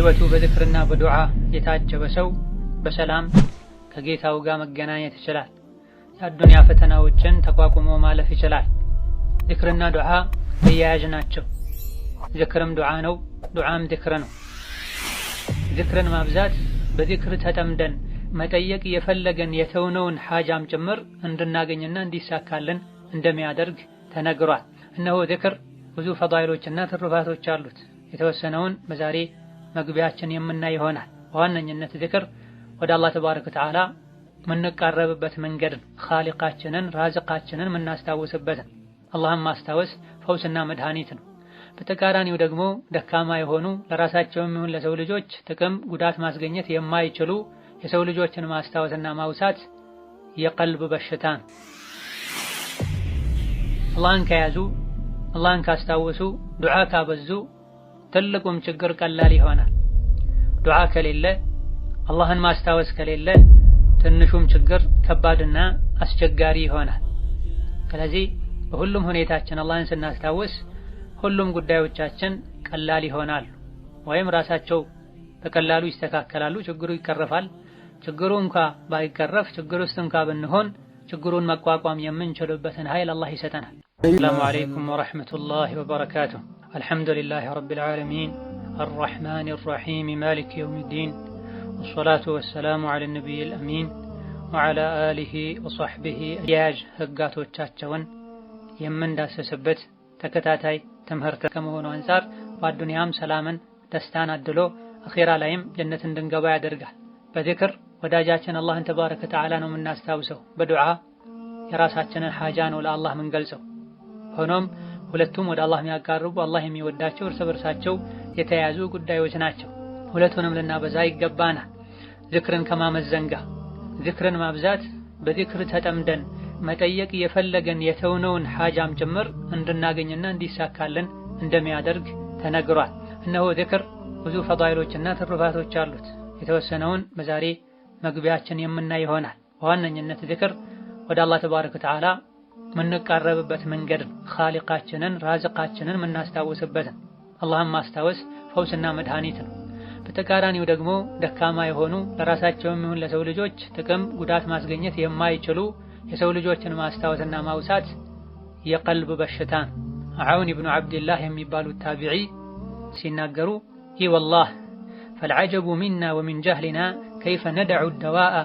ህይወቱ በዝክርና በዱዓ የታጀበ ሰው በሰላም ከጌታው ጋር መገናኘት ይችላል። የአዱንያ ፈተናዎችን ተቋቁሞ ማለፍ ይችላል። ዝክርና ዱዓ ተያያዥ ናቸው። ዝክርም ዱዓ ነው፣ ዱዓም ዝክር ነው። ዝክርን ማብዛት በዝክር ተጠምደን መጠየቅ የፈለገን የተውነውን ሐጃም ጭምር እንድናገኝና እንዲሳካልን እንደሚያደርግ ተነግሯል። እነሆ ዝክር ብዙ ፈዳኢሎችና ትሩፋቶች አሉት። የተወሰነውን በዛሬ መግቢያችን የምናይ ይሆናል። በዋነኝነት ዝክር ወደ አላህ ተባረከ ወተዓላ የምንቃረብበት መንገድ ነው። ኻሊቃችንን ራዚቃችንን የምናስታውስበት ነው። አላህን ማስታወስ ፈውስና መድኃኒት ነው። በተቃራኒው ደግሞ ደካማ የሆኑ ለራሳቸውም ይሁን ለሰው ልጆች ጥቅም ጉዳት ማስገኘት የማይችሉ የሰው ልጆችን ማስታወስና ማውሳት የቀልብ በሽታ ነው። አላህን ከያዙ አላህን ካስታወሱ ዱዓ ካበዙ ትልቁም ችግር ቀላል ይሆናል። ዱዓ ከሌለ አላህን ማስታወስ ከሌለ ትንሹም ችግር ከባድና አስቸጋሪ ይሆናል። ስለዚህ በሁሉም ሁኔታችን አላህን ስናስታውስ ሁሉም ጉዳዮቻችን ቀላል ይሆናሉ፣ ወይም ራሳቸው በቀላሉ ይስተካከላሉ፣ ችግሩ ይቀረፋል። ችግሩ እንኳ ባይቀረፍ ችግር ውስጥ እንኳ ብንሆን ችግሩን መቋቋም የምንችልበትን ኃይል አላህ ይሰጠናል። ሰላሙ አለይኩም ወረሕመቱላሂ ወበረካቱሁ። አልሐምዱሊላሂ ረቢል ዓለሚን አርረሕማኒ ረሒም ማሊኪ የውሚዲን ወሰላቱ ወሰላሙ ዐላ ነቢይል አሚን ወዐላ አሊሂ ወሰሕቢሂ ተያያዥ ህጋቶቻቸውን የምንዳሰስበት ተከታታይ ትምህርት ከመሆኑ አንፃር በአዱንያም ሰላምን ደስታን አድሎ አኺራ ላይም ጀነት እንድንገባ ያደርጋል። በዝክር ወዳጃችን አላህን ተባረከ ወተዓላ ነው የምናስታውሰው። በዱዓ የራሳችንን ሐጃ ነው ለአላህ የምንገልጸው። ሆኖም ሁለቱም ወደ አላህ የሚያቃርቡ አላህ የሚወዳቸው እርስ በርሳቸው የተያያዙ ጉዳዮች ናቸው። ሁለቱንም ልናበዛ ይገባናል። ዝክርን ከማመዘን ጋር ዝክርን ማብዛት በዝክር ተጠምደን መጠየቅ የፈለገን የተውነውን ሐጃም ጭምር እንድናገኝና እንዲሳካልን እንደሚያደርግ ተነግሯል። እነሆ ዝክር ብዙ ፈዳኢሎችና ትሩፋቶች አሉት። የተወሰነውን በዛሬ መግቢያችን የምናይ ይሆናል። በዋነኝነት ዝክር ወደ አላህ ተባረከ ወተዓላ የምንቃረብበት መንገድ ነው። ኻሊቃችንን ራዚቃችንን የምናስታውስበት ነው። አላህን ማስታወስ ፈውስና መድኃኒት ነው። በተቃራኒው ደግሞ ደካማ የሆኑ ለራሳቸውም ይሁን ለሰው ልጆች ጥቅም ጉዳት ማስገኘት የማይችሉ የሰው ልጆችን ማስታወስና ማውሳት የቀልብ በሽታ ነው። ዐውን ኢብኑ ዐብድላህ የሚባሉት ታቢዒ ሲናገሩ ይህ ወላህ ፈልዐጀቡ ሚና ወሚን ጀህሊና ከይፈ ነደዑ ደዋአ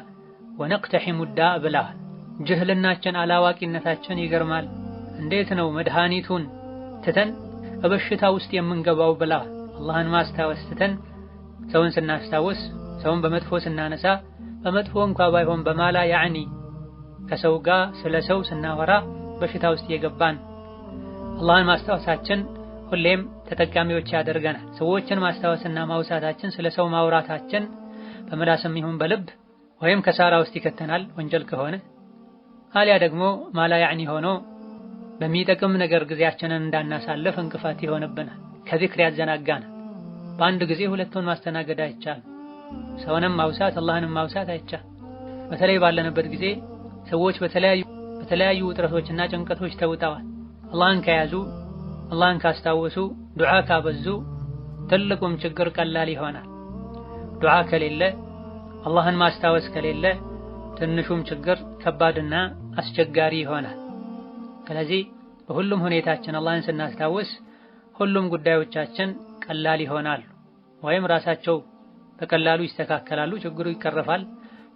ወነቅተሒሙ ዳእ ብለዋል። ጅህልናችን አላዋቂነታችን ይገርማል። እንዴት ነው መድኃኒቱን ትተን በበሽታ ውስጥ የምንገባው ብለዋል። አላህን ማስታወስ ትተን ሰውን ስናስታውስ፣ ሰውን በመጥፎ ስናነሳ፣ በመጥፎ እንኳ ባይሆን በማላ ያዕኒ ከሰው ጋር ስለ ሰው ስናወራ በሽታ ውስጥ የገባን። አላህን ማስታወሳችን ሁሌም ተጠቃሚዎች ያደርገናል። ሰዎችን ማስታወስና ማውሳታችን ስለ ሰው ማውራታችን በምላስም ይሁን በልብ ወይም ከሳራ ውስጥ ይከተናል ወንጀል ከሆነ፣ አሊያ ደግሞ ማላ ያዕኒ ሆኖ በሚጠቅም ነገር ጊዜያችንን እንዳናሳልፍ እንቅፋት ይሆንብናል፣ ከዚክር ያዘናጋናል። በአንድ ጊዜ ሁለቱን ማስተናገድ አይቻልም። ሰውንም ማውሳት አላህንም ማውሳት አይቻልም። በተለይ ባለንበት ጊዜ ሰዎች በተለያዩ ውጥረቶችና ጭንቀቶች ተውጠዋል። አላህን ከያዙ አላህን ካስታወሱ ዱዓ ካበዙ ትልቁም ችግር ቀላል ይሆናል። ዱዓ ከሌለ አላህን ማስታወስ ከሌለ ትንሹም ችግር ከባድና አስቸጋሪ ይሆናል። ስለዚህ በሁሉም ሁኔታችን አላህን ስናስታውስ ሁሉም ጉዳዮቻችን ቀላል ይሆናሉ፣ ወይም ራሳቸው በቀላሉ ይስተካከላሉ፣ ችግሩ ይቀረፋል።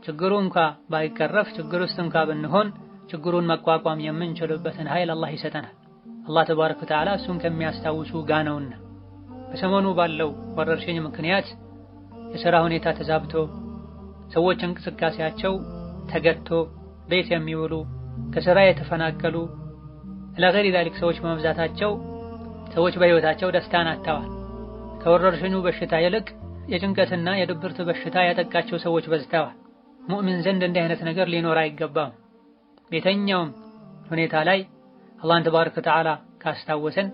ችግሩ እንኳ ባይቀረፍ ችግር ውስጥ እንኳ ብንሆን ችግሩን መቋቋም የምንችልበትን ኃይል አላህ ይሰጠናል። አላህ ተባረከ ወተዓላ እሱን ከሚያስታውሱ ጋር ነውና። በሰሞኑ ባለው ወረርሽኝ ምክንያት የሥራ ሁኔታ ተዛብቶ ሰዎች እንቅስቃሴያቸው ተገቶ ቤት የሚውሉ ከሥራ የተፈናቀሉ ለገይሪ ዛሊክ ሰዎች በመብዛታቸው ሰዎች በሕይወታቸው ደስታን አጥተዋል። ከወረርሽኙ በሽታ ይልቅ የጭንቀትና የድብርት በሽታ ያጠቃቸው ሰዎች በዝተዋል። ሙእሚን ዘንድ እንዲህ አይነት ነገር ሊኖር አይገባም። በየትኛውም ሁኔታ ላይ አላህን ተባረከ ወተዓላ ካስታወሰን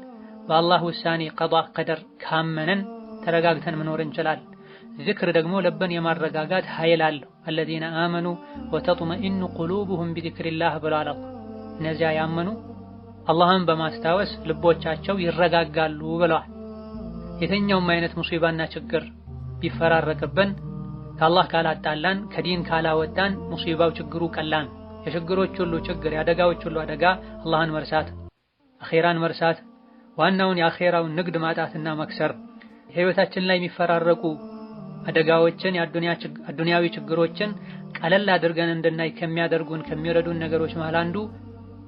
በአላህ ውሳኔ ቀዷ ቀደር ካመነን ተረጋግተን መኖር እንችላለን። ዚክር ደግሞ ልብን የማረጋጋት ኃይል አለው። አለዚነ አመኑ ወተጥመኢኑ ቁሉቡሁም ቢዚክሪላህ ብሏል። እነዚያ ያመኑ አላህን በማስታወስ ልቦቻቸው ይረጋጋሉ ብለዋል። የትኛውም አይነት ሙሲባና ችግር ቢፈራረቅብን ከአላህ ካላጣላን ከዲን ካላወጣን ሙሲባው ችግሩ ቀላል። የችግሮች ሁሉ ችግር የአደጋዎች ሁሉ አደጋ አላህን መርሳት፣ አኼራን መርሳት፣ ዋናውን የአኼራውን ንግድ ማጣትና መክሰር። ህይወታችን ላይ የሚፈራረቁ አደጋዎችን የአዱንያዊ ችግሮችን ቀለል አድርገን እንድናይ ከሚያደርጉን ከሚረዱን ነገሮች መሃል አንዱ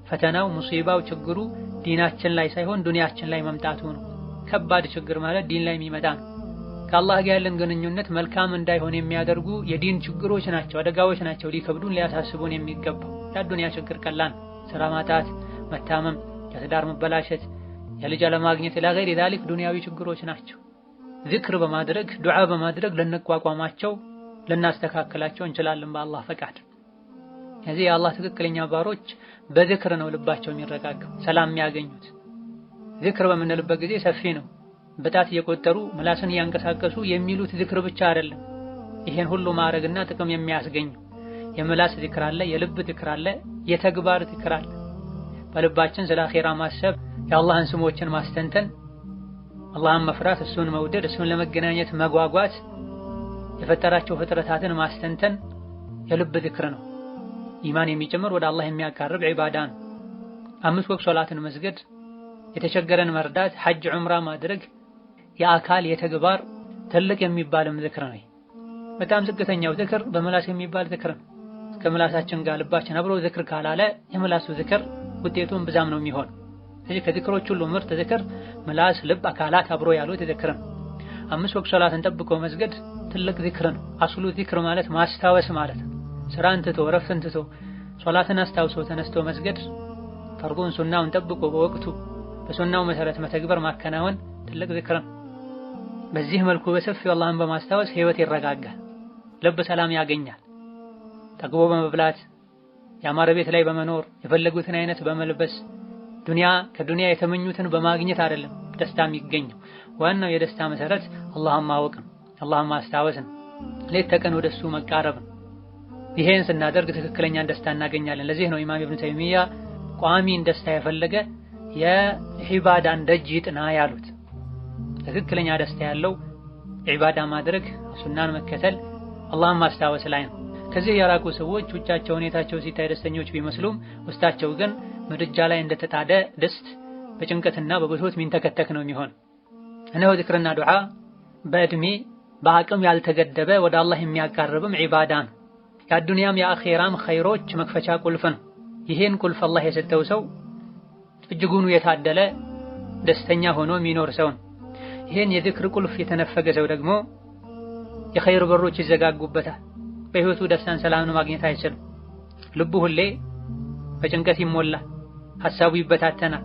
ፈተናው ሙሲባው ችግሩ ዲናችን ላይ ሳይሆን ዱንያችን ላይ መምጣቱ ነው። ከባድ ችግር ማለት ዲን ላይ የሚመጣ ነው። ከአላህ ጋር ያለን ግንኙነት መልካም እንዳይሆን የሚያደርጉ የዲን ችግሮች ናቸው፣ አደጋዎች ናቸው ሊከብዱን ሊያሳስቡን የሚገባው። የአዱንያ ችግር ቀላል፣ ስራ ማጣት፣ መታመም፣ የትዳር መበላሸት፣ የልጅ አለማግኘት ኢላ ገይሪ ዛሊክ ዱንያዊ ችግሮች ናቸው። ዚክር በማድረግ ዱዓ በማድረግ ልንቋቋማቸው ልናስተካክላቸው እንችላለን በአላህ ፈቃድ። እዚህ የአላህ ትክክለኛ ባሮች በዚክር ነው ልባቸው የሚረጋጋው፣ ሰላም የሚያገኙት። ዚክር በምንልበት ጊዜ ሰፊ ነው። በጣት እየቆጠሩ ምላስን እያንቀሳቀሱ የሚሉት ዚክር ብቻ አይደለም። ይሄን ሁሉ ማድረግና ጥቅም የሚያስገኝ የምላስ ዚክር አለ፣ የልብ ዚክር አለ፣ የተግባር ዚክር አለ። በልባችን ስለ አኼራ ማሰብ፣ የአላህን ስሞችን ማስተንተን፣ አላህን መፍራት፣ እሱን መውደድ፣ እሱን ለመገናኘት መጓጓት፣ የፈጠራቸው ፍጥረታትን ማስተንተን የልብ ዚክር ነው። ኢማን የሚጨምር ወደ አላህ የሚያቃርብ ዒባዳ ነው። 5 ወቅት ሶላትን መስገድ፣ የተቸገረን መርዳት፣ ሐጅ ዑምራ ማድረግ የአካል የተግባር ትልቅ የሚባልም ዚክር ነው። በጣም ዝቅተኛው ዚክር በምላስ የሚባል ዚክር ነው። ከምላሳችን ጋር ልባችን አብሮ ዚክር ካላለ የምላሱ ዚክር ውጤቱን ብዛም ነው የሚሆን። ስለዚህ ከዚክሮች ሁሉ ምርጥ ዚክር ምላስ፣ ልብ፣ አካላት አብሮ ያሉት ዚክር ነው። 5 ወቅት ሶላትን ጠብቆ መስገድ ትልቅ ዚክር ነው። አስሉ ዚክር ማለት ማስታወስ ማለት ነው። ስራን ትቶ ረፍትን ትቶ ሶላትን አስታውሶ ተነስቶ መስገድ፣ ፈርዱን ሱናውን ጠብቆ በወቅቱ በሱናው መሰረት መተግበር ማከናወን ትልቅ ዚክር ነው። በዚህ መልኩ በሰፊው አላህን በማስታወስ ህይወት ይረጋጋል፣ ልብ ሰላም ያገኛል። ጠግቦ በመብላት ያማረ ቤት ላይ በመኖር የፈለጉትን አይነት በመልበስ ከዱንያ የተመኙትን በማግኘት አይደለም ደስታ የሚገኘው። ዋናው የደስታ መሰረት አላህን ማወቅ ነው፣ አላህን ማስታወስ ነው፣ ሌት ተቀን ወደሱ መቃረብ ነው። ይሄን ስናደርግ ትክክለኛን ደስታ እናገኛለን። ለዚህ ነው ኢማም ኢብኑ ተይሚያ ቋሚን ደስታ የፈለገ የዒባዳን ደጅ ይጥና ያሉት። ትክክለኛ ደስታ ያለው ዒባዳ ማድረግ፣ ሱናን መከተል፣ አላህን ማስታወስ ላይ ነው። ከዚህ የራቁ ሰዎች ውጫቸው ሁኔታቸው ሲታይ ደስተኞች ቢመስሉም ውስጣቸው ግን ምድጃ ላይ እንደተጣደ ድስት በጭንቀትና በብሶት ሚንተከተክ ነው የሚሆን። እነሆ ዚክርና ዱዓ በእድሜ በአቅም ያልተገደበ ወደ አላህ የሚያቃርብም ዒባዳ ነው። የአዱንያም የአኼራም ኸይሮች መክፈቻ ቁልፍ ነው። ይሄን ቁልፍ አላህ የሰጠው ሰው እጅጉኑ የታደለ ደስተኛ ሆኖ የሚኖር ሰው ነው። ይሄን የዚክር ቁልፍ የተነፈገ ሰው ደግሞ የኸይር በሮች ይዘጋጉበታል። በህይወቱ ደስታን ሰላምን ማግኘት አይችልም። ልቡ ሁሌ በጭንቀት ይሞላል፣ ሐሳቡ ይበታተናል።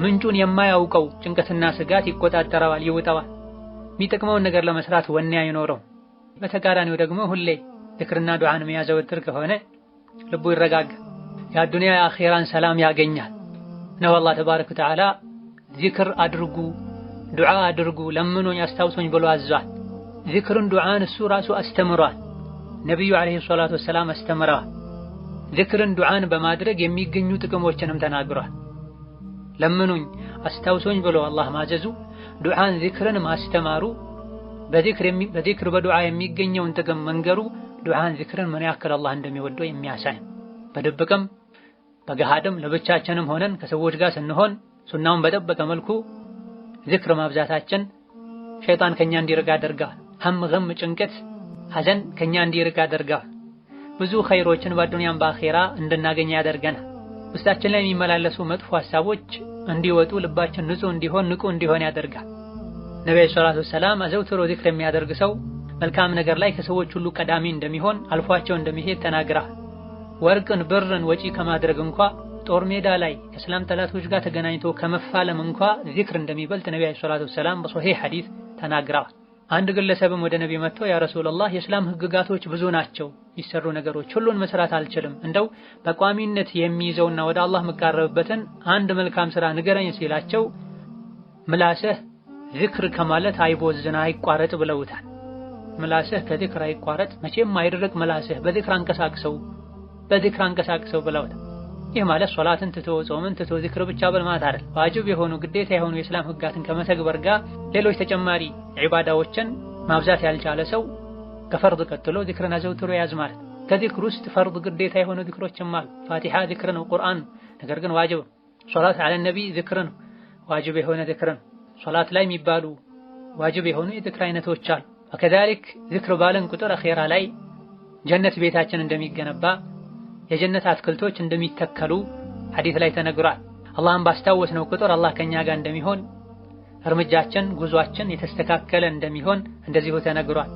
ምንጩን የማያውቀው ጭንቀትና ስጋት ይቆጣጠረዋል፣ ይውጠዋል። የሚጠቅመውን ነገር ለመስራት ወኔ አይኖረው። በተቃራኒው ደግሞ ሁሌ ዚክርና ዱዓን የሚያዘወትር ከሆነ ልቡ ይረጋጋል፣ የአዱንያ የአኼራን ሰላም ያገኛል። ነው አላህ ተባረከ ወተዓላ ዚክር አድርጉ፣ ዱዓ አድርጉ፣ ለምኑኝ፣ አስታውሱኝ ብሎ አዟል። ዚክርን ዱዓን እሱ ራሱ አስተምሯል። ነቢዩ ዓለይሂ ሰላቱ ወሰላም አስተምረዋል። ዚክርን ዱዓን በማድረግ የሚገኙ ጥቅሞችንም ተናግሯል። ለምኑኝ አስታውሱኝ ብሎ አላህ ማዘዙ፣ ዱዓን ዚክርን ማስተማሩ፣ በዚክር በዱዓ የሚገኘውን ጥቅም መንገሩ ዱዓን ዚክርን ምን ያክል አላህ እንደሚወደው የሚያሳይ። በድብቅም በገሃድም ለብቻችንም ሆነን ከሰዎች ጋር ስንሆን ሱናውን በጠበቀ መልኩ ዚክር ማብዛታችን ሸይጣን ከኛ እንዲርቅ ያደርጋል። ሀም፣ ገም፣ ጭንቀት፣ ሐዘን ከኛ እንዲርቅ ያደርጋል። ብዙ ኸይሮችን በአዱንያም በአኼራ እንድናገኝ ያደርገናል። ውስጣችን ላይ የሚመላለሱ መጥፎ ሐሳቦች እንዲወጡ፣ ልባችን ንጹህ እንዲሆን፣ ንቁ እንዲሆን ያደርጋል። ነብዩ ሰለላሁ ዐለይሂ ወሰለም አዘውትሮ ዚክር የሚያደርግ ሰው መልካም ነገር ላይ ከሰዎች ሁሉ ቀዳሚ እንደሚሆን፣ አልፏቸው እንደሚሄድ ተናግረዋል። ወርቅን ብርን ወጪ ከማድረግ እንኳ ጦር ሜዳ ላይ ከእስላም ጠላቶች ጋር ተገናኝቶ ከመፋለም እንኳ ዚክር እንደሚበልጥ ነብዩ ሰለላሁ ዐለይሂ ወሰለም በሶሒህ ሐዲስ ተናግረዋል። አንድ ግለሰብም ወደ ነብዩ መጥቶ ያ ረሱላህ የእስላም ህግጋቶች ብዙ ናቸው፣ ይሰሩ ነገሮች ሁሉን መስራት አልችልም፣ እንደው በቋሚነት የሚይዘውና ወደ አላህ መቃረብበትን አንድ መልካም ስራ ንገረኝ ሲላቸው ምላስህ ዚክር ከማለት አይቦዝና አይቋረጥ ብለውታል። ምላስህ ከዚክር አይቋረጥ፣ መቼም አይደረቅ ምላስህ በዚክር አንቀሳቅሰው ብለውታል። ይህ ማለት ሶላትን ትቶ ጾምን ትቶ ዚክር ብቻ በልማት አይደል። ዋጅብ የሆኑ ግዴታ የሆኑ የእስላም ህጋትን ከመተግበር ጋር ሌሎች ተጨማሪ ዒባዳዎችን ማብዛት ያልቻለ ሰው ከፈርድ ቀጥሎ ዚክርን አዘውትሮ ያዝ ማለት። ከዚክር ውስጥ ፈርድ ግዴታ የሆኑ ዚክሮችም አሉ። ፋቲሃ ዚክር ነው፣ ቁርአን ነገር ግን ዋጅብ። ሶላት ዐለ ነቢ ዚክር ነው፣ ዋጅብ የሆነ ዚክር ነው። ሶላት ላይ የሚባሉ ዋጅብ የሆኑ የዚክር አይነቶች አሉ። ወከዛሊክ ዚክር ባለን ቁጥር አኺራ ላይ ጀነት ቤታችን እንደሚገነባ የጀነት አትክልቶች እንደሚተከሉ ሐዲስ ላይ ተነግሯል። አላህን ባስታወስነው ቁጥር አላህ ከኛ ጋር እንደሚሆን እርምጃችን ጉዟችን የተስተካከለ እንደሚሆን እንደዚሁ ተነግሯል።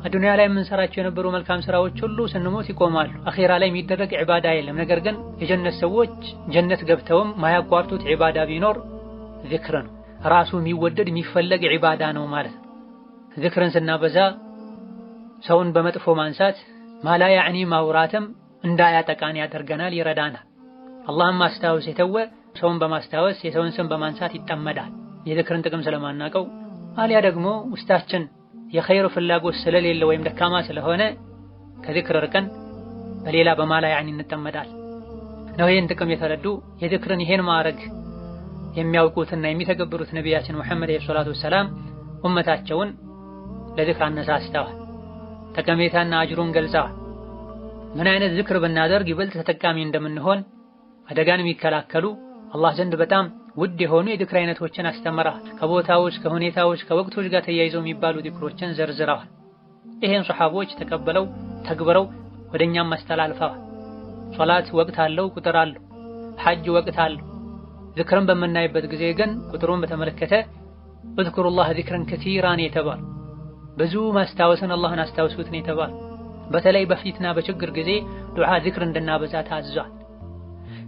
አዱንያ ላይ የምንሰራቸው የነበሩ መልካም ስራዎች ሁሉ ስንሞት ይቆማሉ። አኺራ ላይ የሚደረግ ዒባዳ የለም። ነገር ግን የጀነት ሰዎች ጀነት ገብተውም ማያቋርጡት ዒባዳ ቢኖር ዚክር ነው። ራሱ የሚወደድ የሚፈለግ ዒባዳ ነው ማለት ነው። ዚክርን ስናበዛ ሰውን በመጥፎ ማንሳት ማላ ያዕኒ ማውራትም እንዳያጠቃን ያደርገናል፣ ይረዳናል። አላህን ማስታወስ የተወ ሰውን በማስታወስ የሰውን ስም በማንሳት ይጠመዳል። የዚክርን ጥቅም ስለማናውቀው አሊያ ደግሞ ውስጣችን የኸይር ፍላጎት ስለሌለ ወይም ደካማ ስለሆነ ከዚክር ርቀን በሌላ በማላ ያዕኒ እንጠመዳል ነው። ይህን ጥቅም የተረዱ የዚክርን ይሄን ማዕረግ የሚያውቁትና የሚተገብሩት ነቢያችን ሙሐመድ ሰለላሁ ዐለይሂ ወሰለም ኡመታቸውን ለዚክር አነሳስተዋል። ጠቀሜታና አጅሩን ገልጸዋል። ምን አይነት ዝክር ብናደርግ ይበልጥ ተጠቃሚ እንደምንሆን አደጋን የሚከላከሉ አላህ ዘንድ በጣም ውድ የሆኑ የዚክር አይነቶችን አስተምረዋል። ከቦታዎች ከሁኔታዎች ከወቅቶች ጋር ተያይዘው የሚባሉ ዚክሮችን ዘርዝረዋል። ይሄን ሱሐቦች ተቀበለው ተግብረው ወደኛም አስተላልፈዋል። ሶላት ወቅት አለው፣ ቁጥር አለው። ሐጅ ወቅት አለው። ዚክርን በምናይበት ጊዜ ግን ቁጥሩን በተመለከተ እዝኩሩላህ ዚክረን ከቲራን የተባለ ብዙ ማስታወስን አላህን አስታውሱት ነው የተባለ። በተለይ በፊትና በችግር ጊዜ ዱዓ ዚክር እንድናበዛ ታዟል።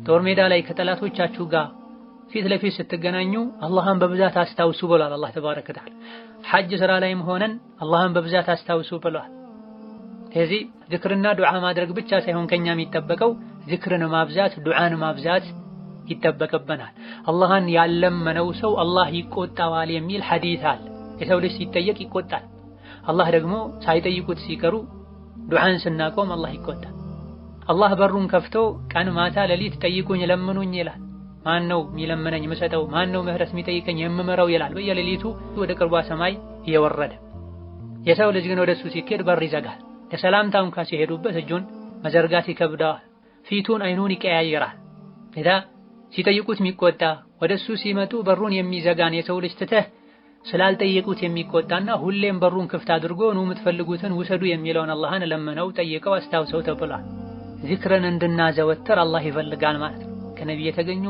ጦር ሜዳ ላይ ከጠላቶቻችሁ ጋር ፊት ለፊት ስትገናኙ አላህን በብዛት አስታውሱ ብሏል አላህ ተባረከ ወተዓላ። ሐጅ ስራ ላይም ሆነን አላህን በብዛት አስታውሱ ብሏል። ስለዚህ ዚክርና ዱዓ ማድረግ ብቻ ሳይሆን ከኛ የሚጠበቀው ዚክርን ማብዛት ዱዓን ማብዛት ይጠበቅብናል። አላህን ያለመነው ሰው አላህ ይቆጣዋል የሚል ሐዲስ አለ። የሰው ልጅ ሲጠየቅ ይቆጣል። አላህ ደግሞ ሳይጠይቁት ሲቀሩ ዱዓን ስናቆም አላህ ይቆጣል። አላህ በሩን ከፍቶ ቀን ማታ ሌሊት ጠይቁኝ ለምኑኝ ይላል። ማን ነው የሚለምነኝ የምሰጠው? ማን ነው ምህረት የሚጠይቀኝ የምምረው ይላል በየሌሊቱ ወደ ቅርቧ ሰማይ እየወረደ። የሰው ልጅ ግን ወደሱ ሲኬድ በር ይዘጋል። ለሰላምታው እንኳን ሲሄዱበት እጁን መዘርጋት ይከብደዋል። ፊቱን አይኑን ይቀያይራል። ለዳ ሲጠይቁት የሚቆጣ ወደሱ ሲመጡ በሩን የሚዘጋን የሰው ልጅ ትተህ ስላልጠየቁት የሚቆጣና ሁሌም በሩን ክፍት አድርጎ ነው የምትፈልጉትን ውሰዱ የሚለውን አላህን ለመነው ጠይቀው አስታውሰው ተብሏል። ዚክርን እንድናዘወትር አላህ ይፈልጋል ማለት ነው። ከነብይ የተገኙ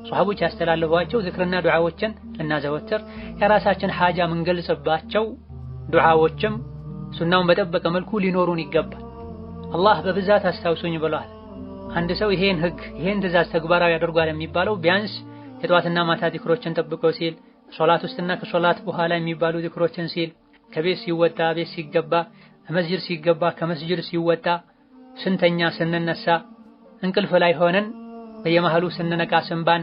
ሷሃቦች ያስተላለፏቸው ዚክርና ዱዓዎችን ልናዘወትር የራሳችን ሐጃ ምንገልጽባቸው ዱዓዎችም ሱናውን በጠበቀ መልኩ ሊኖሩን ይገባል። አላህ በብዛት አስታውሱኝ ብሏል። አንድ ሰው ይሄን ህግ ይሄን ትእዛዝ ተግባራዊ ያደርጋል የሚባለው ቢያንስ የጧትና ማታ ዚክሮችን ጠብቆ ሲል፣ ሶላት ውስጥና ከሶላት በኋላ የሚባሉ ዚክሮችን ሲል፣ ከቤት ሲወጣ ቤት ሲገባ፣ መስጂድ ሲገባ ከመስጂድ ሲወጣ፣ ስንተኛ ስንነሳ፣ እንቅልፍ ላይ ሆነን በየመሃሉ ስንነቃ ስንባን፣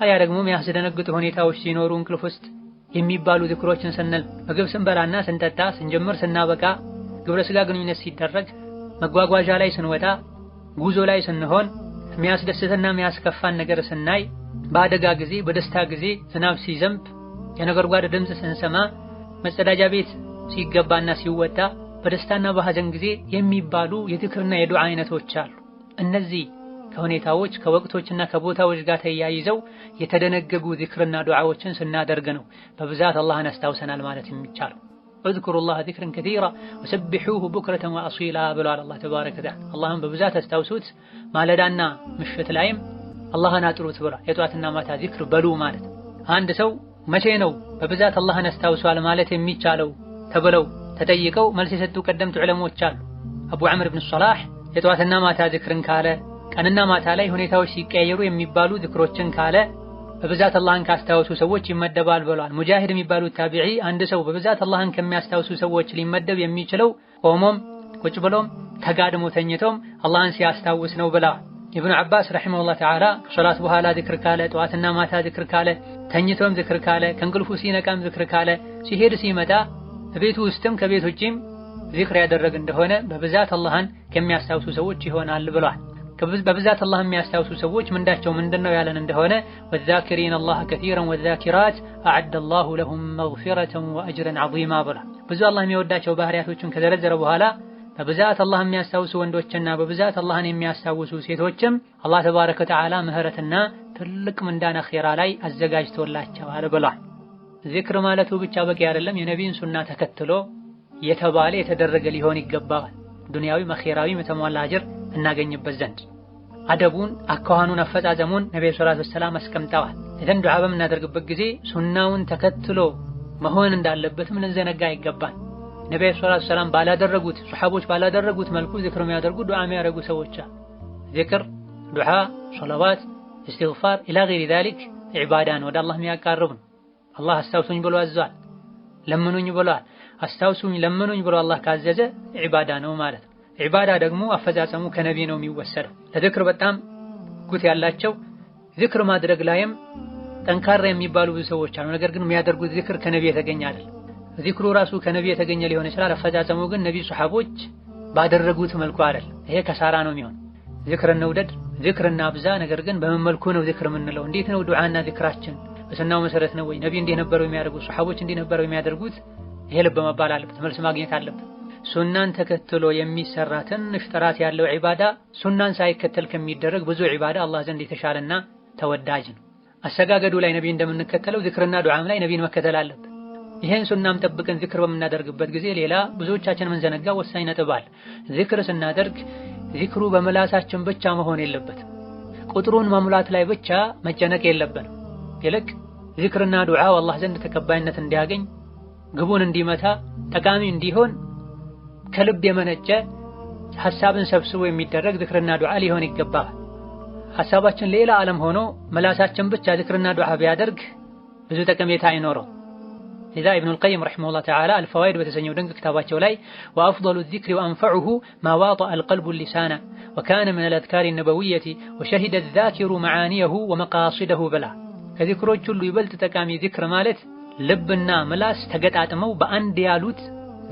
አያ ደግሞ የሚያስደነግጡ ሁኔታዎች ሲኖሩ እንቅልፍ ውስጥ የሚባሉ ዚክሮችን ስንል፣ ምግብ ስንበላና ስንጠጣ፣ ስንጀምር ስናበቃ፣ ግብረ ስጋ ግንኙነት ሲደረግ፣ መጓጓዣ ላይ ስንወጣ፣ ጉዞ ላይ ስንሆን፣ የሚያስደስትና የሚያስከፋን ነገር ስናይ፣ በአደጋ ጊዜ በደስታ ጊዜ ዝናብ ሲዘንብ የነጎድጓድ ድምፅ ስንሰማ፣ መጸዳጃ ቤት ሲገባና ሲወጣ፣ በደስታና በሐዘን ጊዜ የሚባሉ የዚክርና የዱዓ አይነቶች አሉ። እነዚህ ከሁኔታዎች ከወቅቶችና ከቦታዎች ጋር ተያይዘው የተደነገጉ ዚክርና ዱዓዎችን ስናደርግ ነው በብዛት አላህን አስታውሰናል ማለት የሚቻለው። እዝኩሩላህ ዚክረን ከቲራ ወሰቢሑሁ ቡክረተን ወአሲላ ብሏል አላህ ተባረከ ወተዓላ። አላህን በብዛት አስታውሱት ማለዳና ምሽት ላይም አላህን አጥሩት ብሏል። የጧትና ማታ ዚክር በሉ ማለት። አንድ ሰው መቼ ነው በብዛት አላህን አስታውሷል ማለት የሚቻለው ተብለው ተጠይቀው መልስ የሰጡ ቀደምት ዑለሞች አሉ። አቡ ዐምር ብን ሶላህ የጧትና ማታ ዚክርን ካለ፣ ቀንና ማታ ላይ ሁኔታዎች ሲቀያየሩ የሚባሉ ዚክሮችን ካለ በብዛት አላህን ካስታወሱ ሰዎች ይመደባል ብለዋል። ሙጃሂድ የሚባሉት ታቢዒ አንድ ሰው በብዛት አላህን ከሚያስታውሱ ሰዎች ሊመደብ የሚችለው ቆሞም ቁጭ ብሎም ተጋድሞ ተኝቶም አላህን ሲያስታውስ ነው ብለዋል። ኢብኑ ዐባስ ረሒመሁላህ ተዓላ ከሶላት በኋላ ዚክር ካለ፣ ጠዋትና ማታ ዚክር ካለ፣ ተኝቶም ዚክር ካለ፣ ከእንቅልፉ ሲነቃም ዚክር ካለ፣ ሲሄድ ሲመጣ ቤቱ ውስጥም ከቤት ውጪም ዚክር ያደረግ እንደሆነ በብዛት አላህን ከሚያስታውሱ ሰዎች ይሆናል ብለዋል። በብዛት አላህን የሚያስታውሱ ሰዎች ምንዳቸው ምንድነው ያለን እንደሆነ ወዛኪሪነ አላህ ከቲራን ወዛኪራት አዐደ አላሁ ለሁም መግፊረተን ወአጅረን ዐዚማ ብለዋል። ብዙ አላህ የሚወዳቸው ባህሪያቶችን ከዘረዘረ በኋላ በብዛት አላህ የሚያስታውሱ ወንዶችና በብዛት አላህን የሚያስታውሱ ሴቶችም አላህ ተባረከ ወተዓላ ምህረትና ትልቅ ምንዳን አኺራ ላይ አዘጋጅቶላቸዋል ብሏል። ዚክር ማለቱ ብቻ በቂ አይደለም። የነቢይን ሱና ተከትሎ የተባለ የተደረገ ሊሆን ይገባል። ዱንያዊም አኺራዊም የተሟላ አጅር እናገኝበት ዘንድ አደቡን፣ አኳኋኑን፣ አፈጻጸሙን ነብዩ ሰለላሁ ዐለይሂ ወሰለም አስቀምጠዋል። እዘን ዱዓ በምናደርግበት ጊዜ ሱናውን ተከትሎ መሆን እንዳለበትም ልንዘነጋ ይገባል። ነብዩ ሰለላሁ ዐለይሂ ወሰለም ባላደረጉት ሱሐቦች ባላደረጉት መልኩ ዚክር የሚያደርጉ ዱዓ የሚያደርጉ ሰዎች ዚክር፣ ዱዓ፣ ሶላዋት፣ እስትግፋር ኢላ ገይሪ ዛሊክ ዒባዳን ወደ አላህ የሚያቃርብ ነው። አላህ አስታውሱኝ ብሎ አዟል። ለምኑኝ ብሏል። አስታውሱኝ ለምኑኝ ብሎ አላህ ካዘዘ ዒባዳ ነው ማለት ነው። ዒባዳ ደግሞ አፈጻጸሙ ከነቢይ ነው የሚወሰደው። ለዚክር በጣም ጉት ያላቸው ዚክር ማድረግ ላይም ጠንካራ የሚባሉ ብዙ ሰዎች አሉ። ነገር ግን የሚያደርጉት ዚክር ከነቢይ የተገኘ አይደለም። ዚክሩ ራሱ ከነቢይ የተገኘ ሊሆን ይችላል። አፈጻጸሙ ግን ነቢይ ሱሐቦች ባደረጉት መልኩ አይደለም። ይሄ ከሳራ ነው የሚሆን። ዚክር እንውደድ፣ ዚክር እናብዛ። ነገር ግን በምን መልኩ ነው ዚክር የምንለው? እንዴት ነው ዱዓና ዚክራችን? በሱናው መሰረት ነው ወይ? ነቢይ እንዲህ ነበረው የሚያደርጉት? ሱሐቦች እንዲህ ነበረው የሚያደርጉት? ይሄ ልብ መባል አለበት፣ መልስ ማግኘት አለበት። ሱናን ተከትሎ የሚሰራ ትንሽ ጥራት ያለው ዒባዳ ሱናን ሳይከተል ከሚደረግ ብዙ ዒባዳ አላህ ዘንድ የተሻለና ተወዳጅ ነው። አሰጋገዱ ላይ ነቢይ እንደምንከተለው ዚክርና ዱዓም ላይ ነቢይን መከተል አለበት። ይሄን ሱናም ጠብቀን ዚክር በምናደርግበት ጊዜ ሌላ ብዙዎቻችን የምንዘነጋ ወሳኝ ነጥብ አለ። ዚክር ስናደርግ ዚክሩ በመላሳችን ብቻ መሆን የለበትም። ቁጥሩን መሙላት ላይ ብቻ መጨነቅ የለብንም። ይልቅ ዚክርና ዱዓው አላህ ዘንድ ተቀባይነት እንዲያገኝ፣ ግቡን እንዲመታ፣ ጠቃሚ እንዲሆን ከልብ የመነጨ ሐሳብን ሰብስቦ የሚደረግ ዚክርና ዱዓ ሊሆን ይገባል። ሐሳባችን ሌላ ዓለም ሆኖ መላሳችን ብቻ ዚክርና ዱዓ ቢያደርግ ብዙ ጠቀሜታ አይኖረው። ለዛ ኢብኑል ቀይም ረሒመሁላህ ተዓላ አልፈዋኢድ በተሰኘው ድንቅ ክታባቸው ላይ ወአፍደሉ ዚክሪ ወአንፈዑሁ ማ ዋጠአ አልቀልቡ ሊሳና ወካነ ሚነ አልአዝካሪ ነበዊየቲ ወሸሂደ ዛኪሩ መዓኒየሁ ወመቃሲደሁ ብላ ከዚክሮች ሁሉ ይበልጥ ጠቃሚ ዚክር ማለት ልብና ምላስ ተገጣጥመው በአንድ ያሉት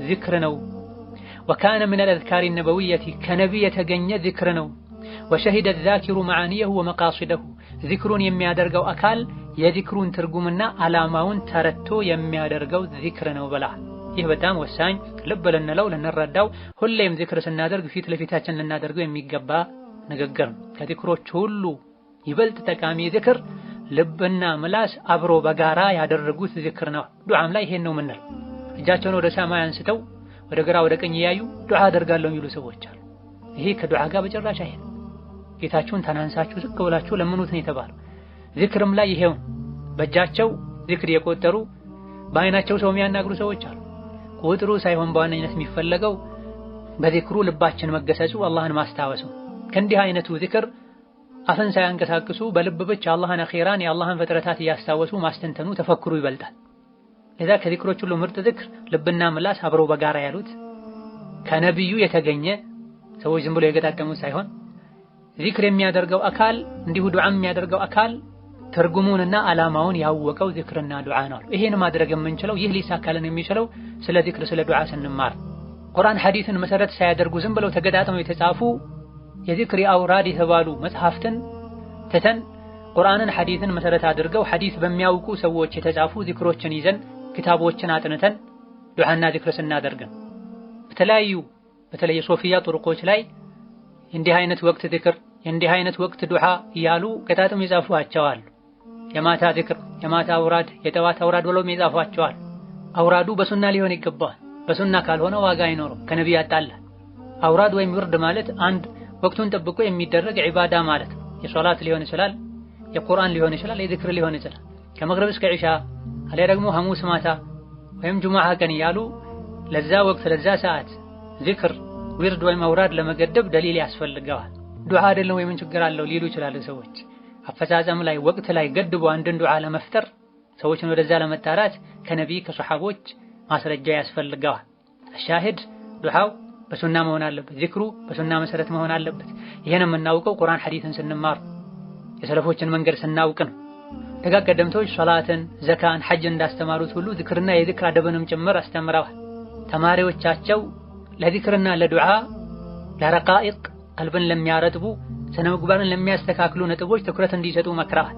ዚክር ነው። ወካነ ሚነ አልአዝካሪ ነበዊየቲ ከነቢይ የተገኘ ዚክር ነው። ወሸሂደ ዛኪሩ መዓኒየሁ ወመቃሲደሁ ዚክሩን የሚያደርገው አካል የዚክሩን ትርጉምና ዓላማውን ተረድቶ የሚያደርገው ዚክር ነው ብላ። ይህ በጣም ወሳኝ ልብ ልንለው ልንረዳው፣ ሁሌም ዚክር ስናደርግ ፊት ለፊታችን ልናደርገው የሚገባ ንግግር ነው። ከዚክሮች ሁሉ ይበልጥ ጠቃሚ ዚክር ልብና ምላስ አብሮ በጋራ ያደረጉት ዚክር ነው። ዱዓም ላይ ይሄን ነው የምንለው። እጃቸውን ወደ ሰማይ አንስተው ወደ ግራ ወደ ቀኝ እያዩ ዱዓ አደርጋለሁ የሚሉ ሰዎች አሉ። ይሄ ከዱዓ ጋር በጭራሽ አይሄድም። ጌታችሁን ተናንሳችሁ ዝቅ ብላችሁ ለምኑት ነው የተባለው። ዚክርም ላይ ይሄው በእጃቸው ዚክር የቆጠሩ በአይናቸው ሰው የሚያናግሩ ሰዎች አሉ። ቁጥሩ ሳይሆን በዋነኝነት የሚፈለገው በዚክሩ ልባችን መገሰጹ፣ አላህን ማስታወሱ። ከእንዲህ አይነቱ ዚክር አፍን ሳያንቀሳቅሱ በልብ ብቻ አላህን፣ አኺራን፣ የአላህን ፍጥረታት እያስታወሱ ማስተንተኑ ተፈክሩ ይበልጣል። ለዛ ከዚክሮች ሁሉ ምርጥ ዚክር ልብና ምላስ አብረው በጋራ ያሉት ከነቢዩ የተገኘ ሰዎች ዝም ብሎ የገጣጠሙት ሳይሆን ዚክር የሚያደርገው አካል እንዲሁ ዱዓ የሚያደርገው አካል ትርጉሙንና ዓላማውን ያወቀው ዚክርና ዱዓ ነው። ይሄን ማድረግ የምንችለው ይህ ሊሳካልን የሚችለው ስለ ዚክር ስለ ዱዓ ስንማር፣ ቁርአን ሐዲስን መሰረት ሳያደርጉ ዝም ብለው ተገጣጥመው የተጻፉ የዚክር አውራድ የተባሉ መጽሐፍትን ተተን ቁርአንን ሐዲስን መሰረት አድርገው ሐዲስ በሚያውቁ ሰዎች የተጻፉ ዚክሮችን ይዘን ክታቦችን አጥንተን ዱዓና ዚክር ስናደርግ በተለያዩ በተለይ ሶፊያ ጥሩቆች ላይ እንዲህ አይነት ወቅት ዚክር እንዲህ አይነት ወቅት ዱዓ እያሉ ገጣጥም ይጻፏቸዋል። የማታ ዚክር፣ የማታ አውራድ፣ የጠዋት አውራድ ብለው ይጻፏቸዋል። አውራዱ በሱና ሊሆን ይገባል። በሱና ካልሆነ ዋጋ አይኖርም፣ ከነቢይ ያጣላል። አውራድ ወይም ውርድ ማለት አንድ ወቅቱን ጠብቆ የሚደረግ ዒባዳ ማለት ነው። የሶላት ሊሆን ይችላል፣ የቁርአን ሊሆን ይችላል፣ የዚክር ሊሆን ይችላል። ከመግሪብ እስከ ዒሻ አለያ ደግሞ ሐሙስ ማታ ወይም ጁሙዓ ቀን እያሉ ለዛ ወቅት ለዛ ሰዓት ዚክር ዊርድ ወይም አውራድ ለመገደብ ደሊል ያስፈልገዋል። ዱዓ አይደለም ወይ ምን ችግር አለው ሊሉ ይችላሉ ሰዎች። አፈጻጸም ላይ ወቅት ላይ ገድቦ አንድን ዱዓ ለመፍጠር ሰዎችን ወደዛ ለመጣራት ከነቢይ ከሰሐቦች ማስረጃ ያስፈልገዋል። ሻሂድ ዱዓው በሱና መሆን አለበት፣ ዚክሩ በሱና መሰረት መሆን አለበት። ይሄን የምናውቀው ቁርአን ሐዲስን ስንማር የሰለፎችን መንገድ ስናውቅ ነው። ደጋግ ቀደምቶች ሶላትን፣ ዘካን፣ ሐጅ እንዳስተማሩት ሁሉ ዚክርና የዚክር አደብንም ጭምር አስተምረዋል። ተማሪዎቻቸው ለዚክርና ለዱዓ ለረቃኢቅ ቀልብን ለሚያረጥቡ ስነ ምግባርን ለሚያስተካክሉ ነጥቦች ትኩረት እንዲሰጡ መክረዋል።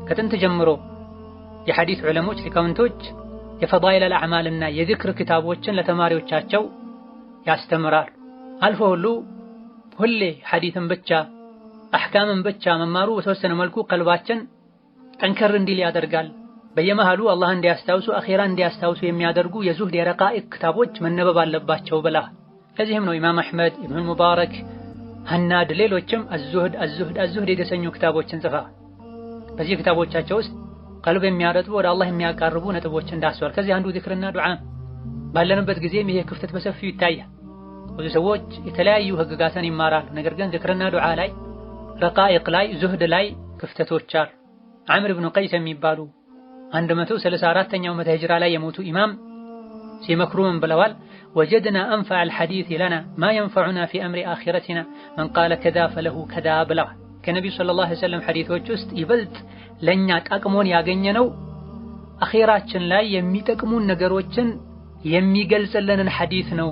ከጥንት ጀምሮ የሐዲስ ዑለሞች ሊቃውንቶች የፈዳኢል አልአዕማልና የዚክር ክታቦችን ለተማሪዎቻቸው ያስተምራሉ። አልፎ ሁሌ ሐዲስን ብቻ አሕካምን ብቻ መማሩ በተወሰነ መልኩ ቀልባችን ጠንከር እንዲል ያደርጋል። በየመሃሉ አላህ እንዲያስታውሱ አኺራ እንዲያስታውሱ የሚያደርጉ የዙህድ የረቃኢቅ ክታቦች መነበብ አለባቸው ብላ። ከዚህም ነው ኢማም አሕመድ፣ ኢብኑል ሙባረክ፣ ሀናድ ሌሎችም አዙህድ የተሰኙ ክታቦችን ጽፈዋል። በዚህ ክታቦቻቸው ውስጥ ቀልብ የሚያረጥቡ ወደ አላህ የሚያቃርቡ ነጥቦች እንዳስዋል። ከዚህ አንዱ ዚክርና ዱዓ። ባለንበት ጊዜም ይሄ ክፍተት በሰፊው ይታያል። ብዙ ሰዎች የተለያዩ ህግጋትን ይማራሉ። ነገር ግን ዚክርና ዱዓ ላይ፣ ረቃኢቅ ላይ፣ ዙህድ ላይ ክፍተቶች አሉ። ዐምር ብኑ ቀይስ የሚባሉ 134ኛው ዓመተ ሂጅራ ላይ የሞቱ ኢማም ሲመክሩ ምን ብለዋል? ወጀድና አንፈዐል ሐዲስ ለና ማ የንፈዑና ፊ አምሪ አኺረቲና መን ቃለ ከዛ ፈለሁ ከዛ ብለዋል። ከነቢዩ ሰለላሁ ዐለይሂ ወሰለም ሐዲሶች ውስጥ ይበልጥ ለኛ ጠቅሞን ያገኘነው አኺራችን ላይ የሚጠቅሙን ነገሮችን የሚገልጽልንን ሐዲስ ነው።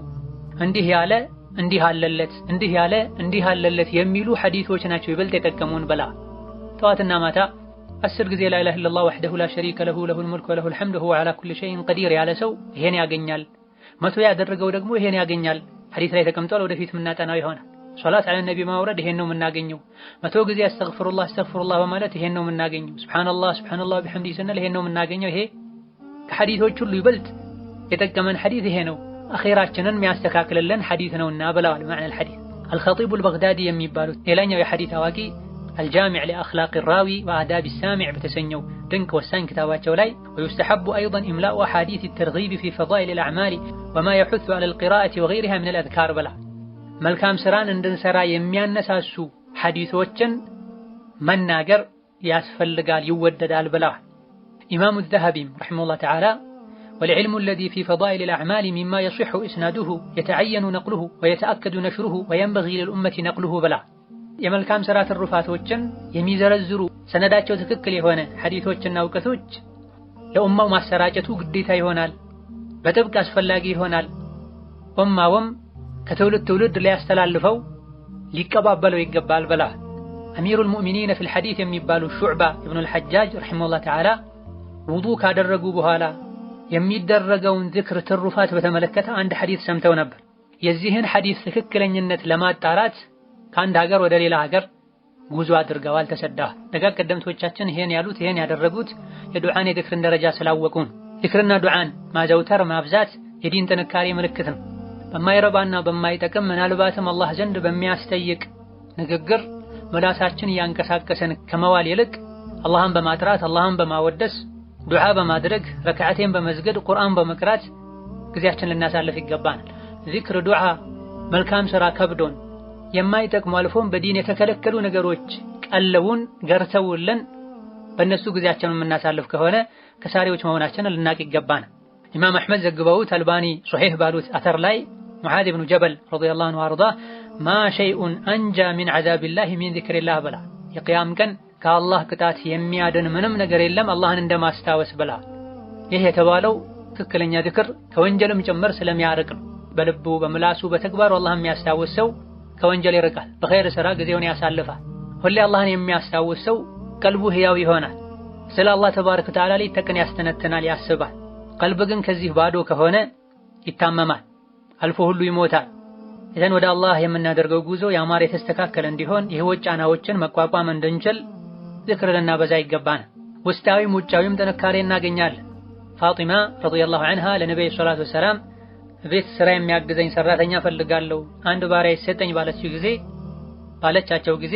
እንዲህ ያለ እንዲህ አለለት፣ እንዲህ ያለ እንዲህ አለለት የሚሉ ሐዲሶች ናቸው ይበልጥ የጠቀሙን ብላ። ጠዋትና ማታ 10 ጊዜ ላ ኢላሀ ኢለላህ ወህደሁ ላ ሸሪከ ለሁ ለሁል ሙልኩ ወለሁል ሐምዱ ወሁወ ዐላ ኩሊ ሸይኢን ቀዲር ያለ ሰው ይሄን ያገኛል። 100 ያደረገው ደግሞ ይሄን ያገኛል። ሐዲስ ላይ ተቀምጧል። ወደፊት የምናጠናው ይሆናል። ሶላት ዐለ ነቢ ማውረድ ይሄን ነው የምናገኘው። 100 ጊዜ አስተግፊሩላህ በማለት ይሄን ነው የምናገኘው። ሱብሃንአላህ ቢሐምዲሂ ስንል ይሄን ነው የምናገኘው። ይሄ ከሐዲሶች ሁሉ ይበልጥ የጠቀመን ሐዲስ ይሄ ነው፣ አኺራችንን የሚያስተካክልልን ሐዲስ ነውና ብለዋል። ማዕነል ሐዲስ አልኸጢቡል በግዳዲ የሚባሉት ሌላኛው የሐዲስ አዋቂ አልጃሚዕ ሊአኽላቅ ራዊ ወአዳብ ሳሚዕ በተሰኘው ድንቅ ወሳኝ ክታባቸው ላይ ወዩስተሐቡ አይደን ኢምላኡ አሐዲስ ተርጊብ ፊ ፈዳኢል አልአዕማል ወማ የሑሱ ዐለል ቂራአቲ ወገይሪሃ ሚነል አዝካር ብላ። መልካም ስራን እንድንሰራ የሚያነሳሱ ሐዲሶችን መናገር ያስፈልጋል፣ ይወደዳል ብለዋል። ኢማሙ ዘሀቢም ረሒመሁላህ ተዓላ ወልዕልሙ አለዚ ፊ ፈዳኢል አልአዕማል ሚማ የሲሑ ኢስናዱሁ የተዐየኑ ነቅሉሁ ወየተአከዱ ነሽሩሁ ወየንበጊ ሊልኡመቲ ነቅሉሁ ብላ። የመልካም ስራ ትሩፋቶችን የሚዘረዝሩ ሰነዳቸው ትክክል የሆነ ሐዲሶችና እውቀቶች ለኡማው ማሰራጨቱ ግዴታ ይሆናል፣ በጥብቅ አስፈላጊ ይሆናል። ኡማውም ከትውልድ ትውልድ ሊያስተላልፈው ሊቀባበለው ይገባል ብላ። አሚሩል ሙእሚኒን ፊል ሐዲስ የሚባሉ ሹዕባ ኢብኑል ሐጃጅ ረሒመሁላህ ተዓላ ውዱእ ካደረጉ በኋላ የሚደረገውን ዚክር ትሩፋት በተመለከተ አንድ ሐዲስ ሰምተው ነበር። የዚህን ሐዲስ ትክክለኝነት ለማጣራት ከአንድ ሀገር ወደ ሌላ ሀገር ጉዞ አድርገዋል፣ ተሰደዋል። ደጋግ ቀደምቶቻችን ይሄን ያሉት ይሄን ያደረጉት የዱዓን የዚክርን ደረጃ ስላወቁን። ዚክርና ዱዓን ማዘውተር ማብዛት የዲን ጥንካሬ ምልክት ነው። በማይረባና በማይጠቅም ምናልባትም አላህ ዘንድ በሚያስጠይቅ ንግግር ምላሳችን እያንቀሳቀሰን ከመዋል ይልቅ አላህን በማጥራት አላህን በማወደስ ዱዓ በማድረግ ረክዓቴን በመስገድ ቁርአን በመቅራት ጊዜያችን ልናሳልፍ ይገባናል። ዚክር ዱዓ መልካም ስራ ከብዶን የማይጠቅሙ አልፎም በዲን የተከለከሉ ነገሮች ቀለውን ገርተውልን በእነሱ ጊዜያችንን የምናሳልፍ ከሆነ ከሳሪዎች መሆናችንን ልናቅ ይገባናል። ኢማም አሕመድ ዘግበውት አልባኒ ሶሒህ ባሉት አተር ላይ ሙዓዝ ብኑ ጀበል ረዲየላሁ ዐንሁ ወአርዳ ማ ሸይኡን አንጃ ሚን ዐዛቢላሂ ሚን ዚክሪላህ ብላ። የቅያም ቀን ከአላህ ቅጣት የሚያድን ምንም ነገር የለም አላህን እንደማስታወስ ብላ። ይህ የተባለው ትክክለኛ ዚክር ከወንጀልም ጭምር ስለሚያርቅ ነው። በልቡ በምላሱ በተግባሩ አላህን የሚያስታውስ ሰው ከወንጀል ይርቃል፣ በኸይር ሥራ ጊዜውን ያሳልፋል። ሁሌ አላህን የሚያስታውስ ሰው ቀልቡ ሕያው ይሆናል። ስለ አላህ ተባረከ ወተዓላ ላይ ተቅን ያስተነትናል፣ ያስባል። ቀልብ ግን ከዚህ ባዶ ከሆነ ይታመማል፣ አልፎ ሁሉ ይሞታል። እዘን ወደ አላህ የምናደርገው ጉዞ ያማረ የተስተካከለ እንዲሆን የህይወት ጫናዎችን መቋቋም እንድንችል ዚክር ልናበዛ ይገባናል። ውስጣዊም ውጫዊም ጥንካሬ እናገኛለን። ፋጢማ ረዲየላሁ ዐንሃ ለነብዩ ሰለላሁ ዐለይሂ ወሰለም ቤት ስራ የሚያግዘኝ ሰራተኛ ፈልጋለሁ አንድ ባሪያ ይሰጠኝ ባለቻቸው ጊዜ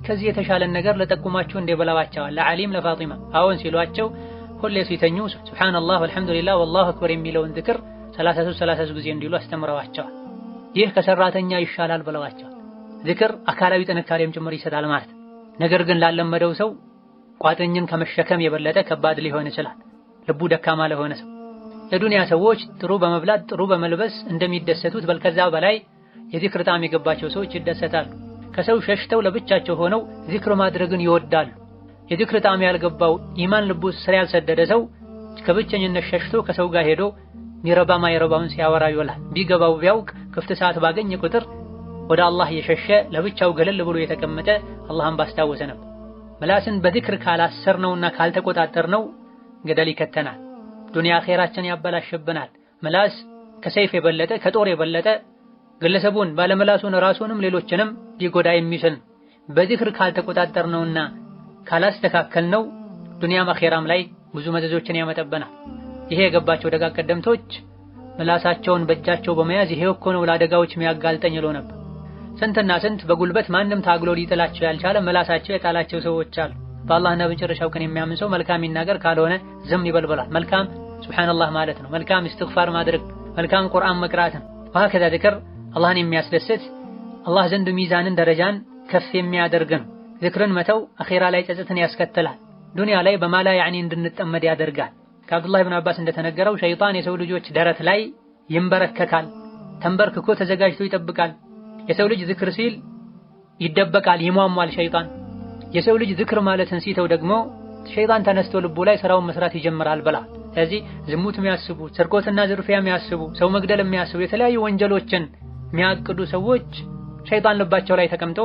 ከዚህ የተሻለን ነገር ለጠቁማችሁ እንደ በላዋቸዋል። ለዓሊም ለፋጢማ አዎን ሲሏቸው ሁሌ ሲተኙ ሱብሃንአላህ ወልሐምዱሊላህ ወላሁ አክበር የሚለውን ዚክር 33 ጊዜ እንዲሉ አስተምረዋቸዋል። ይህ ከሰራተኛ ይሻላል ብለዋቸዋል። ዚክር አካላዊ ጥንካሬም ጭምር ይሰጣል ማለት። ነገር ግን ላለመደው ሰው ቋጥኝን ከመሸከም የበለጠ ከባድ ሊሆን ይችላል። ልቡ ደካማ ለሆነ ሰው የዱንያ ሰዎች ጥሩ በመብላት ጥሩ በመልበስ እንደሚደሰቱት በልከዛ በላይ የዚክር ጣዕም የገባቸው ሰዎች ይደሰታሉ። ከሰው ሸሽተው ለብቻቸው ሆነው ዚክር ማድረግን ይወዳሉ። የዚክር ጣዕም ያልገባው ኢማን ልቡ ስር ያልሰደደ ሰው ከብቸኝነት ሸሽቶ ከሰው ጋር ሄዶ ሚረባ ማይረባውን ሲያወራ ይውላል። ቢገባው ቢያውቅ ክፍት ሰዓት ባገኘ ቁጥር ወደ አላህ የሸሸ ለብቻው ገለል ብሎ የተቀመጠ አላህን ባስታወሰ ነበር። ምላስን በዚክር ካላሰርነውና ካልተቆጣጠርነው ገደል ይከተናል። ዱንያ አኺራችን ያበላሽብናል። ምላስ ከሰይፍ የበለጠ ከጦር የበለጠ ግለሰቡን ባለምላሱን ራሱንም ሌሎችንም ሊጎዳ የሚችል በዚክር ካልተቆጣጠርነውና ካላስተካከልነው ዱንያም አኺራም ላይ ብዙ መዘዞችን ያመጣብናል። ይሄ የገባቸው ደጋ ቀደምቶች ምላሳቸውን በእጃቸው በመያዝ ይሄ እኮ ነው ለአደጋዎች የሚያጋልጠኝ ይለው ነበር። ስንትና ስንት በጉልበት ማንም ታግሎ ሊጥላቸው ያልቻለ ምላሳቸው የጣላቸው ሰዎች አሉ። በአላህና በመጨረሻው ቀን የሚያምን ሰው መልካም ይናገር፣ ካልሆነ ዝም ይበልበላል። መልካም ሱብሃንአላህ ማለት ነው። መልካም እስትግፋር ማድረግ፣ መልካም ቁርአን መቅራት ነው። ወሀከዛ ዚክር አላህን የሚያስደስት አላህ ዘንድ ሚዛንን ደረጃን ከፍ የሚያደርግ ነው። ዚክርን መተው አኺራ ላይ ጸጸትን ያስከትላል። ዱንያ ላይ በማላ ያዕኒ እንድንጠመድ ያደርጋል። ከአብዱላህ ኢብኑ አባስ እንደተነገረው ሸይጣን የሰው ልጆች ደረት ላይ ይንበረከካል፣ ተንበርክኮ ተዘጋጅቶ ይጠብቃል። የሰው ልጅ ዝክር ሲል ይደበቃል፣ ይሟሟል ሸይጣን። የሰው ልጅ ዝክር ማለትን ሲተው ደግሞ ሸይጣን ተነስቶ ልቡ ላይ ስራውን መስራት ይጀምራል ብላ። ስለዚህ ዝሙት የሚያስቡ፣ ስርቆትና ዝርፊያ የሚያስቡ፣ ሰው መግደል የሚያስቡ፣ የተለያዩ ወንጀሎችን የሚያቅዱ ሰዎች ሸይጣን ልባቸው ላይ ተቀምጦ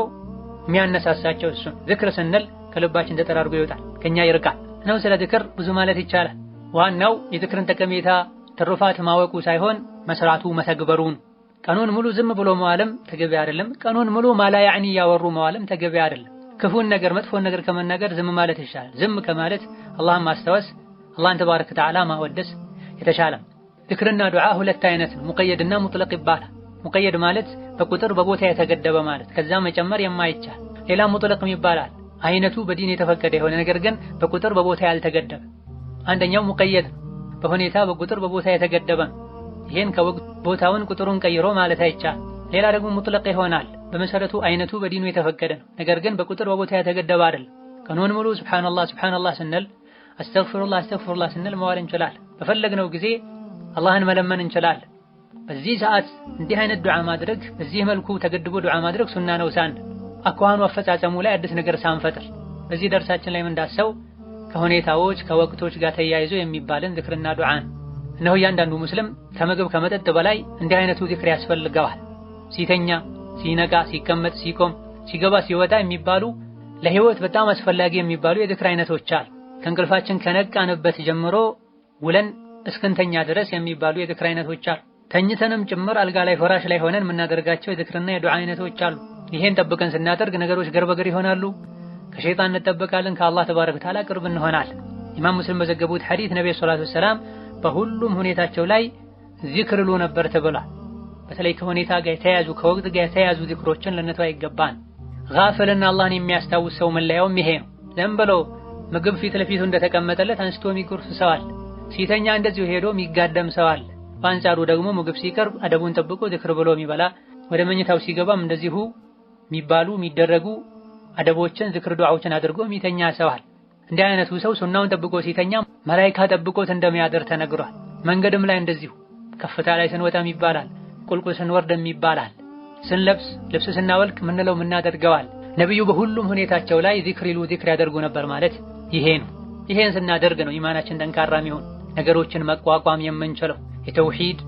የሚያነሳሳቸው እሱን ዝክር ስንል ከልባችን ተጠራርጎ ይወጣል፣ ከኛ ይርቃል ነው። ስለ ዝክር ብዙ ማለት ይቻላል። ዋናው የዝክርን ጠቀሜታ ትሩፋት ማወቁ ሳይሆን መስራቱ መተግበሩን። ቀኑን ሙሉ ዝም ብሎ መዋልም ተገቢ አይደለም። ቀኑን ሙሉ ማላ ያዕኒ ያወሩ መዋልም ተገቢ አይደለም። ክፉን ነገር መጥፎን ነገር ከመናገር ዝም ማለት ይሻላል። ዝም ከማለት አላህን ማስታወስ፣ አላህን ተባረከ ወተዓላ ማወደስ የተሻለ። ዝክርና ዱዓ ሁለት አይነት ነው፣ ሙቀየድና ሙጥለቅ ይባላል። ሙቀየድ ማለት በቁጥር በቦታ የተገደበ ማለት፣ ከዛ መጨመር የማይቻል። ሌላ ሙጥለቅ ይባላል፣ አይነቱ በዲን የተፈቀደ የሆነ ነገር ግን በቁጥር በቦታ ያልተገደበ። አንደኛው ሙቀየድ በሁኔታ በቁጥር በቦታ የተገደበ፣ ይሄን ቦታውን ቁጥሩን ቀይሮ ማለት አይቻል። ሌላ ደግሞ ሙጥለቅ ይሆናል፣ በመሰረቱ አይነቱ በዲኑ የተፈቀደ ነው፣ ነገር ግን በቁጥር በቦታ የተገደበ አይደለም። ቀኑን ሙሉ ሱብሃንአላህ ሱብሃንአላህ ስንል፣ አስተግፊሩላህ አስተግፊሩላህ ስንል መዋል እንችላለን። በፈለግነው ጊዜ አላህን መለመን እንችላለን። በዚህ ሰዓት እንዲህ አይነት ዱዓ ማድረግ፣ በዚህ መልኩ ተገድቦ ዱዓ ማድረግ ሱና ነው። ሳን አኳኋኑ አፈጻጸሙ ላይ አዲስ ነገር ሳንፈጥር በዚህ ደርሳችን ላይ እንዳሰው ከሁኔታዎች ከወቅቶች ጋር ተያይዞ የሚባልን ዝክርና ዱዓን እነሆ እያንዳንዱ ሙስሊም ከምግብ ከመጠጥ በላይ እንዲህ አይነቱ ዝክር ያስፈልገዋል። ሲተኛ፣ ሲነቃ፣ ሲቀመጥ፣ ሲቆም፣ ሲገባ፣ ሲወጣ የሚባሉ ለህይወት በጣም አስፈላጊ የሚባሉ የዝክር አይነቶች አሉ። ከእንቅልፋችን ከነቃንበት ጀምሮ ውለን እስክንተኛ ድረስ የሚባሉ የዝክር አይነቶች አሉ። ተኝተንም ጭምር አልጋ ላይ ፍራሽ ላይ ሆነን የምናደርጋቸው የዝክርና የዱዓ አይነቶች አሉ። ይሄን ጠብቀን ስናደርግ ነገሮች ገርበገር ይሆናሉ። ከሸይጣን እንጠበቃለን፣ ከአላህ ተባረከ ወተዓላ ቅርብ እንሆናለን። ኢማም ሙስሊም በዘገቡት ሐዲስ ነብዩ ሰለላሁ ዐለይሂ ወሰለም በሁሉም ሁኔታቸው ላይ ዚክር ሉ ነበር ተብሏል። በተለይ ከሁኔታ ጋር የተያዙ ከወቅት ጋር የተያዙ ዚክሮችን ልንተው አይገባን። ጋፍልና አላህን የሚያስታውስ ሰው መለያውም ይሄ ነው። ዝም ብሎ ምግብ ፊት ለፊቱ እንደተቀመጠለት አንስቶ የሚጎርስ ሰው አለ። ሲተኛ እንደዚሁ ሄዶ የሚጋደም ሰው አለ። በአንጻሩ ደግሞ ምግብ ሲቀርብ አደቡን ጠብቆ ዝክር ብሎ የሚበላ፣ ወደ መኝታው ሲገባም እንደዚሁ የሚባሉ የሚደረጉ አደቦችን ዝክር ዱዓዎችን አድርጎ የሚተኛ ሰው አለ። እንዲህ አይነቱ ሰው ሱናውን ጠብቆ ሲተኛ መላኢካ ጠብቆት እንደሚያደር ተነግሯል። መንገድም ላይ እንደዚሁ ከፍታ ላይ ስንወጣም ይባላል፣ ቁልቁል ስንወርድም ይባላል፣ ስንለብስ ልብስ ስናወልቅ ምንለው ምናደርገዋል። ነብዩ በሁሉም ሁኔታቸው ላይ ዚክር ያደርጉ ነበር ማለት ይሄ ነው። ይሄን ስናደርግ ነው ኢማናችን ጠንካራ የሚሆን ነገሮችን መቋቋም የምንችለው የተውሂድ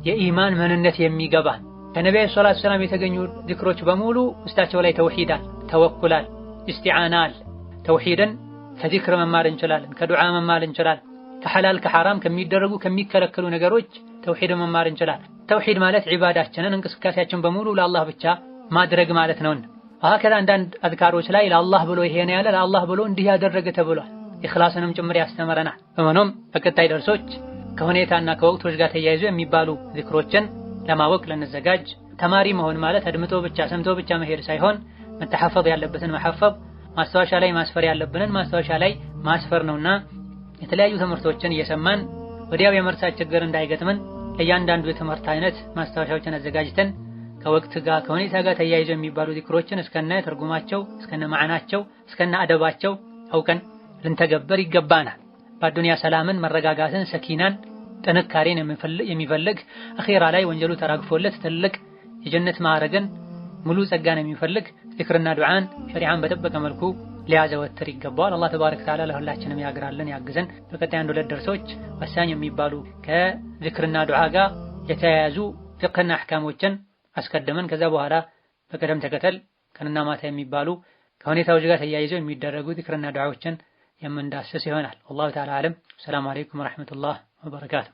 የኢማን ምንነት የሚገባን። ከነብዩ ሰለላሁ ዐለይሂ ወሰለም የተገኙ ዚክሮች በሙሉ ውስጣቸው ላይ ተውሂዳል፣ ተወኩላል፣ ኢስቲዓናል። ተውሂድን ከዚክር መማር እንችላለን፣ ከዱዓ መማር እንችላለን። ከሐላል ከሐራም ከሚደረጉ ከሚከለከሉ ነገሮች ተውሂድ መማር እንችላለን። ተውሂድ ማለት ዒባዳችንን እንቅስቃሴያችን በሙሉ ለአላህ ብቻ ማድረግ ማለት ነውና ከዛ አንዳንድ አዝካሮች ላይ ለአላህ ብሎ ይሄን ያለ ለአላህ ብሎ እንዲህ ያደረገ ተብሏል። ኢኽላስንም ጭምር ያስተምረናል። በመሆኑም በቀጣይ ደርሶች ከሁኔታና ከወቅቶች ጋር ተያይዞ የሚባሉ ዚክሮችን ለማወቅ ልንዘጋጅ። ተማሪ መሆን ማለት አድምጦ ብቻ ሰምቶ ብቻ መሄድ ሳይሆን መተሐፈዝ ያለበትን መሐፈዝ፣ ማስታወሻ ላይ ማስፈር ያለብንን ማስታወሻ ላይ ማስፈር ነውና የተለያዩ ትምህርቶችን እየሰማን ወዲያው የመርሳት ችግር እንዳይገጥመን ለእያንዳንዱ የትምህርት አይነት ማስታወሻዎችን አዘጋጅተን ከወቅት ጋር ከሁኔታ ጋር ተያይዞ የሚባሉ ዚክሮችን እስከነ ትርጉማቸው እስከነ ማዕናቸው እስከነ አደባቸው አውቀን ልንተገበር ይገባናል። በአዱንያ ሰላምን፣ መረጋጋትን፣ ሰኪናን፣ ጥንካሬን የሚፈልግ አኺራ ላይ ወንጀሉ ተራግፎለት ትልቅ የጀነት ማዕረግን ሙሉ ጸጋን የሚፈልግ ዚክርና ዱዓን ሸሪዓን በጠበቀ መልኩ ሊያዘወትር ይገባዋል። አላህ ተባረከ ወተዓላ ለሁላችንም ያግራልን ያግዘን። በቀጣይ አንድ ሁለት ደርሶች ወሳኝ የሚባሉ ከዚክርና ዱዓ ጋር የተያያዙ ፍቅህና አህካሞችን አስቀድመን ከዛ በኋላ በቅደም ተከተል ቀንና ማታ የሚባሉ ከሁኔታዎች ጋር ተያይዘው የሚደረጉ ዚክርና ዱዓዎችን የምንዳስስ ይሆናል። ወላሁ ተዓላ አለም። ሰላም አለይኩም ወራህመቱላህ ወበረካቱ።